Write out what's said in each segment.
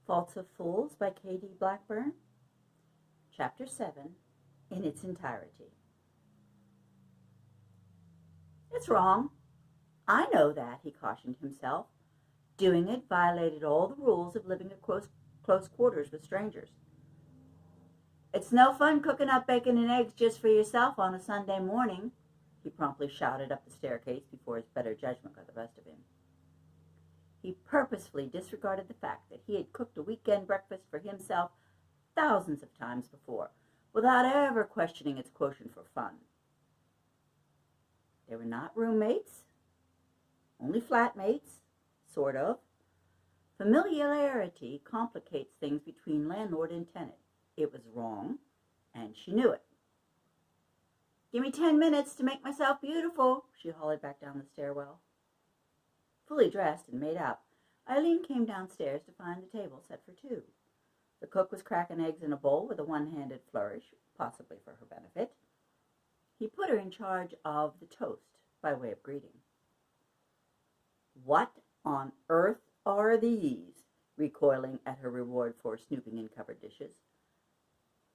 Faults of Fools by K.D. Blackburn, Chapter 7, in its entirety. It's wrong. I know that, he cautioned himself. Doing it violated all the rules of living at close quarters with strangers. It's no fun cooking up bacon and eggs just for yourself on a Sunday morning, he promptly shouted up the staircase before his better judgment got the best of him. He purposefully disregarded the fact that he had cooked a weekend breakfast for himself thousands of times before, without ever questioning its quotient for fun. They were not roommates, only flatmates, sort of. Familiarity complicates things between landlord and tenant. It was wrong, and she knew it. "Give me 10 minutes to make myself beautiful," she hollered back down the stairwell. Fully dressed and made up, Eileen came downstairs to find the table set for two. The cook was cracking eggs in a bowl with a one-handed flourish, possibly for her benefit. He put her in charge of the toast by way of greeting. "What on earth are these?" recoiling at her reward for snooping in covered dishes.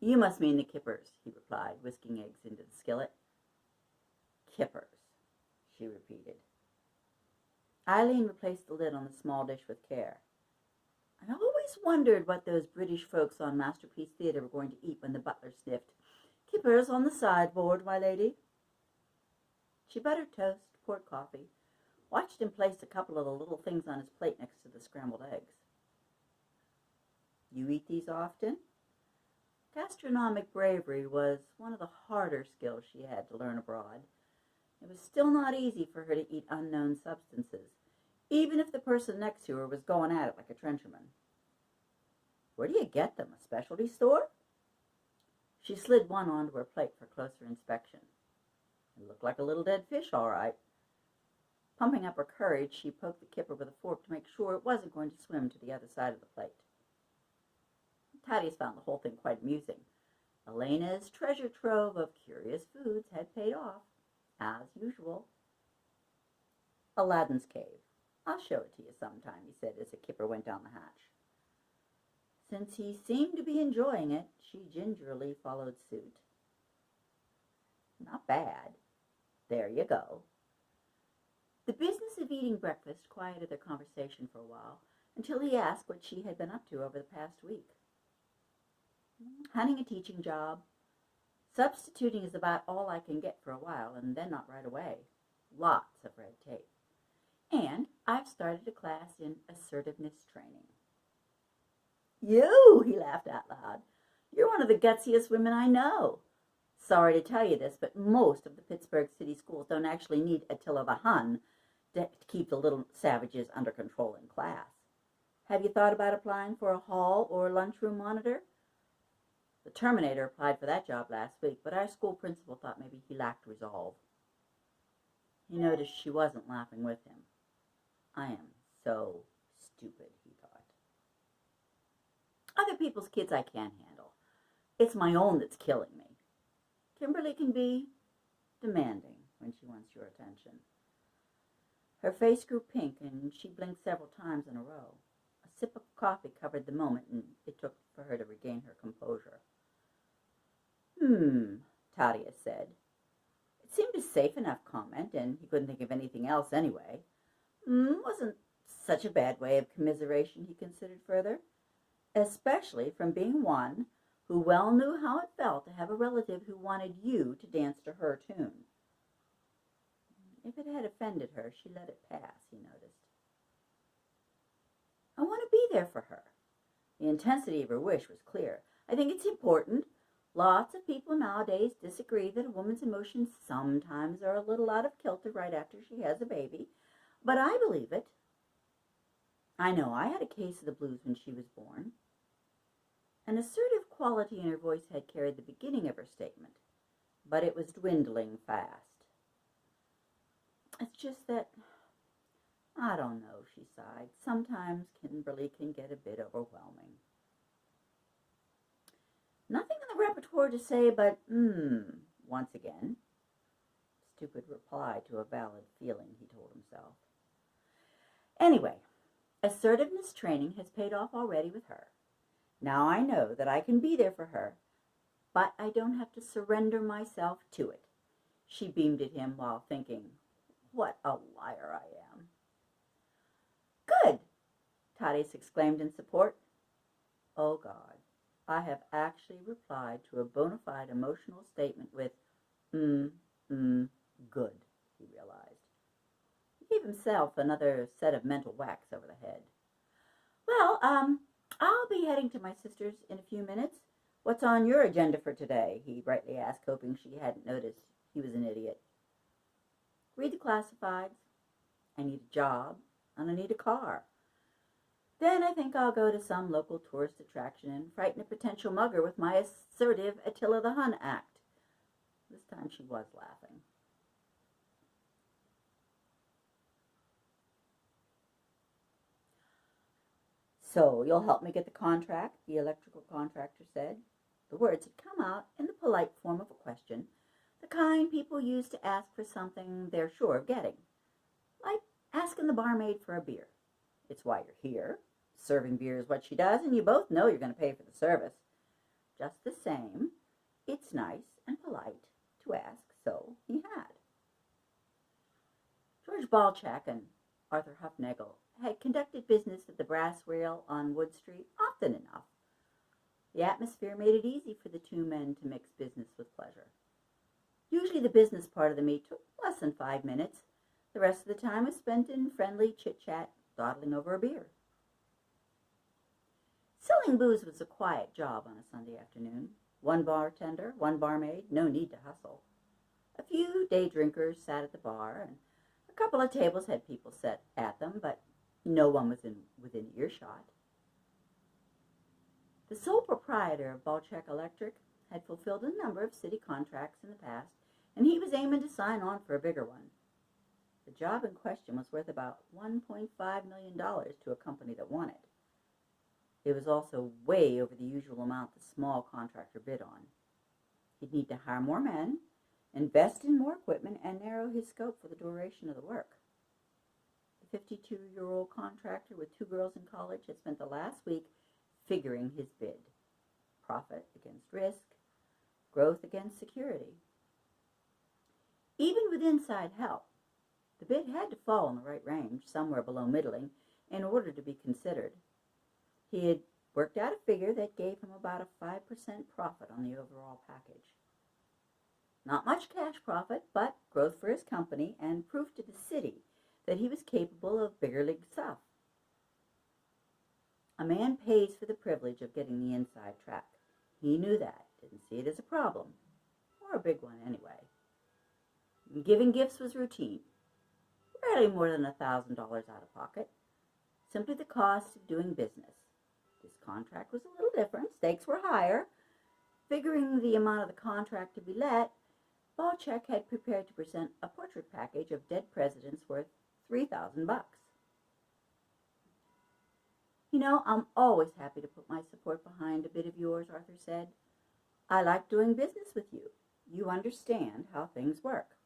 "You must mean the kippers," he replied, whisking eggs into the skillet. "Kippers," she repeated. Eileen replaced the lid on the small dish with care. "I always wondered what those British folks on Masterpiece Theatre were going to eat when the butler sniffed. 'Kippers on the sideboard, my lady.'" She buttered toast, poured coffee, watched him place a couple of the little things on his plate next to the scrambled eggs. "You eat these often?" Gastronomic bravery was one of the harder skills she had to learn abroad. It was still not easy for her to eat unknown substances, even if the person next to her was going at it like a trencherman. "Where do you get them? A specialty store?" She slid one onto her plate for closer inspection. It looked like a little dead fish, all right. Pumping up her courage, she poked the kipper with a fork to make sure it wasn't going to swim to the other side of the plate. Thaddeus found the whole thing quite amusing. Elena's treasure trove of curious foods had paid off, as usual. "Aladdin's cave. I'll show it to you sometime," he said as the kipper went down the hatch. Since he seemed to be enjoying it, she gingerly followed suit. "Not bad. There you go." The business of eating breakfast quieted their conversation for a while, until he asked what she had been up to over the past week. "Hunting a teaching job. Substituting is about all I can get for a while, and then not right away. Lots of red tape. And I've started a class in assertiveness training." "You," he laughed out loud. "You're one of the gutsiest women I know. Sorry to tell you this, but most of the Pittsburgh city schools don't actually need Attila the Hun to keep the little savages under control in class. Have you thought about applying for a hall or lunchroom monitor? The Terminator applied for that job last week, but our school principal thought maybe he lacked resolve." He noticed she wasn't laughing with him. "I am so stupid," he thought. "Other people's kids I can't handle. It's my own that's killing me. Kimberly can be demanding when she wants your attention." Her face grew pink, and she blinked several times in a row. A sip of coffee covered the moment, and it took for her to regain her composure. Thaddeus said. It seemed a safe enough comment, and he couldn't think of anything else anyway. Wasn't such a bad way of commiseration, he considered further, especially from being one who well knew how it felt to have a relative who wanted you to dance to her tune. If it had offended her, she let it pass, he noticed. "I want to be there for her." The intensity of her wish was clear. "I think it's important. Lots of people nowadays disagree that a woman's emotions sometimes are a little out of kilter right after she has a baby, but I believe it. I know I had a case of the blues when she was born." An assertive quality in her voice had carried the beginning of her statement, but it was dwindling fast. "It's just that, I don't know," she sighed. "Sometimes Kimberly can get a bit overwhelming." Nothing in the repertoire to say but, once again. Stupid reply to a valid feeling, he told himself. Anyway, Assertiveness training has paid off already with her. Now I know that I can be there for her, but I don't have to surrender myself to it. She beamed at him while thinking, what a liar I am. Good, Thaddeus exclaimed in support. Oh God, I have actually replied to a bona fide emotional statement with, good, he realized. He gave himself another set of mental whacks over the head. Well, I'll be heading to my sister's in a few minutes. What's on your agenda for today? He brightly asked, hoping she hadn't noticed he was an idiot. Read the classifieds. I need a job, and I need a car. Then I think I'll go to some local tourist attraction and frighten a potential mugger with my assertive Attila the Hun act. This time she was laughing. So you'll help me get the contract, the electrical contractor said. The words had come out in the polite form of a question, the kind people use to ask for something they're sure of getting. Like asking the barmaid for a beer. It's why you're here. Serving beer is what she does, and you both know you're going to pay for the service. Just the same, it's nice and polite to ask, so he had. George Balchak and Arthur Huffnagel had conducted business at the Brass Rail on Wood Street often enough. The atmosphere made it easy for the two men to mix business with pleasure. Usually the business part of the meet took less than 5 minutes. The rest of the time was spent in friendly chit-chat, dawdling over a beer. Selling booze was a quiet job on a Sunday afternoon. One bartender, one barmaid, no need to hustle. A few day drinkers sat at the bar, and a couple of tables had people set at them, but no one was within earshot. The sole proprietor of Balchak Electric had fulfilled a number of city contracts in the past, and he was aiming to sign on for a bigger one. The job in question was worth about $1.5 million to a company that won it. It was also way over the usual amount the small contractor bid on. He'd need to hire more men, invest in more equipment, and narrow his scope for the duration of the work. The 52-year-old contractor with 2 girls in college had spent the last week figuring his bid. Profit against risk, growth against security. Even with inside help, the bid had to fall in the right range, somewhere below middling, in order to be considered. He had worked out a figure that gave him about a 5% profit on the overall package. Not much cash profit, but growth for his company and proof to the city that he was capable of bigger league stuff. A man pays for the privilege of getting the inside track. He knew that, didn't see it as a problem, or a big one anyway. Giving gifts was routine, rarely more than $1,000 out of pocket, simply the cost of doing business. This contract was a little different. Stakes were higher. Figuring the amount of the contract to be let, Balchak had prepared to present a portrait package of dead presidents worth $3,000. You know, I'm always happy to put my support behind a bid of yours, Arthur said. I like doing business with you. You understand how things work.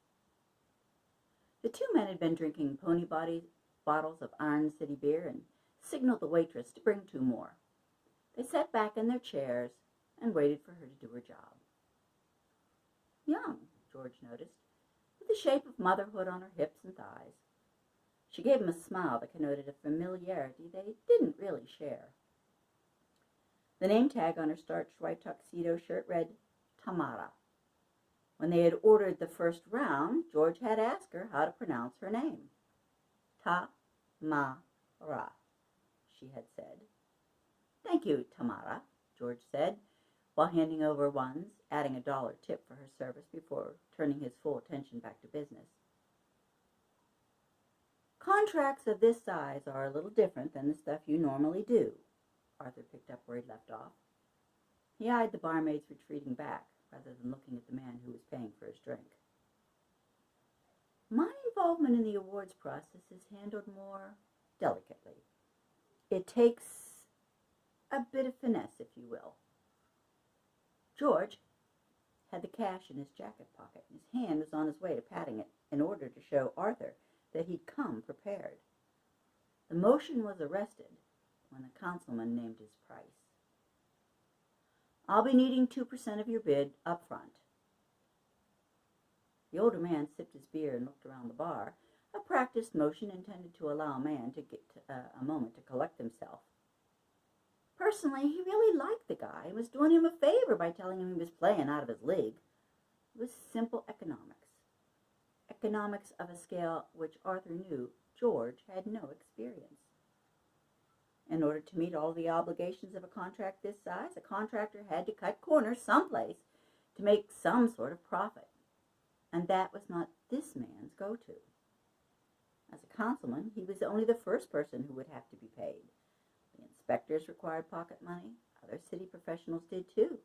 The two men had been drinking pony bottles of Iron City beer and signaled the waitress to bring 2 more. They sat back in their chairs and waited for her to do her job. Young, George noticed, with the shape of motherhood on her hips and thighs. She gave him a smile that connoted a familiarity they didn't really share. The name tag on her starched white tuxedo shirt read Tamara. When they had ordered the first round, George had asked her how to pronounce her name. Ta-ma-ra, she had said. Thank you, Tamara, George said, while handing over ones, adding $1 tip for her service before turning his full attention back to business. Contracts of this size are a little different than the stuff you normally do, Arthur picked up where he left off. He eyed the barmaids retreating back, rather than looking at the man who was paying for his drink. My involvement in the awards process is handled more delicately. It takes a bit of finesse, if you will. George had the cash in his jacket pocket. His hand was on his way to patting it in order to show Arthur that he'd come prepared. The motion was arrested when the councilman named his price. "I'll be needing 2% of your bid up front." The older man sipped his beer and looked around the bar, a practiced motion intended to allow a man to get a moment to collect himself. Personally, he really liked the guy and was doing him a favor by telling him he was playing out of his league. It was simple economics. Economics of a scale which Arthur knew George had no experience. In order to meet all the obligations of a contract this size, a contractor had to cut corners someplace to make some sort of profit. And that was not this man's go-to. As a councilman, he was only the first person who would have to be paid. The inspectors required pocket money. Other city professionals did too.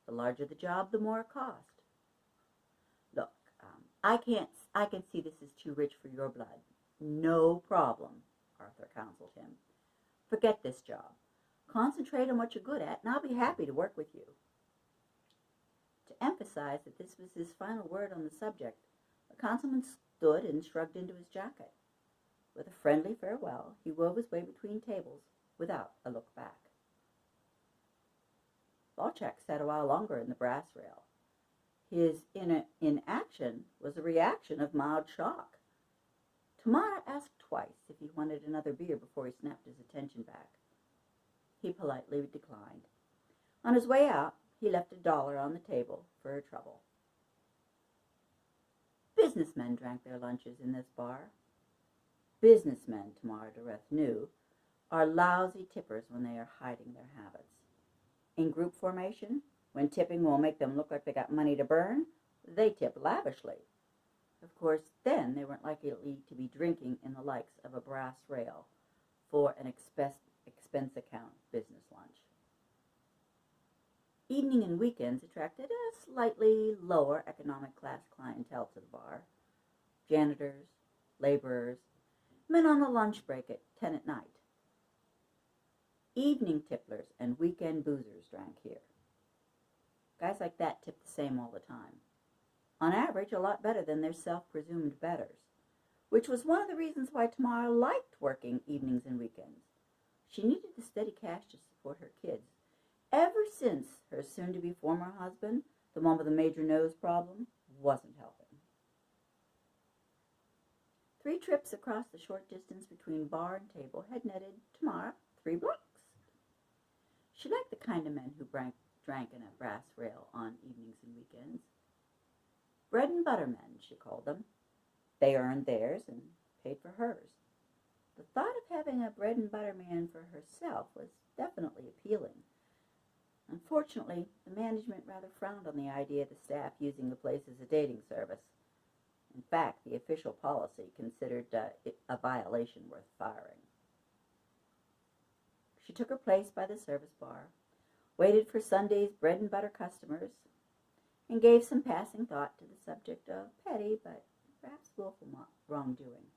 The larger the job, the more it cost. "Look, I can see this is too rich for your blood." "No problem," Arthur counseled him. "Forget this job. Concentrate on what you're good at, and I'll be happy to work with you." To emphasize that this was his final word on the subject, the councilman stood and shrugged into his jacket. With a friendly farewell, he wove his way between tables without a look back. Volchak sat a while longer in the brass rail. His inaction was a reaction of mild shock. Tamara asked twice if he wanted another beer before he snapped his attention back. He politely declined. On his way out, he left $1 on the table for her trouble. Businessmen drank their lunches in this bar. Businessmen, Tamara Doreth knew, are lousy tippers when they are hiding their habits. In group formation, when tipping will make them look like they got money to burn, they tip lavishly. Of course, then they weren't likely to be drinking in the likes of a brass rail for an expense account business lunch. Evening and weekends attracted a slightly lower economic class clientele to the bar. Janitors, laborers, men on a lunch break at 10 at night. Evening tipplers and weekend boozers drank here. Guys like that tipped the same all the time. On average, a lot better than their self-presumed betters, which was one of the reasons why Tamara liked working evenings and weekends. She needed the steady cash to support her kids, ever since her soon-to-be former husband, the one with a major nose problem, wasn't helping. 3 trips across the short distance between bar and table had netted Tamara 3 blocks. She liked the kind of men who drank in a brass rail on evenings and weekends. Bread and butter men, she called them. They earned theirs and paid for hers. The thought of having a bread and butter man for herself was definitely appealing. Unfortunately, the management rather frowned on the idea of the staff using the place as a dating service. In fact, the official policy considered it a violation worth firing. She took her place by the service bar, waited for Sunday's bread and butter customers, and gave some passing thought to the subject of petty but perhaps willful wrongdoing.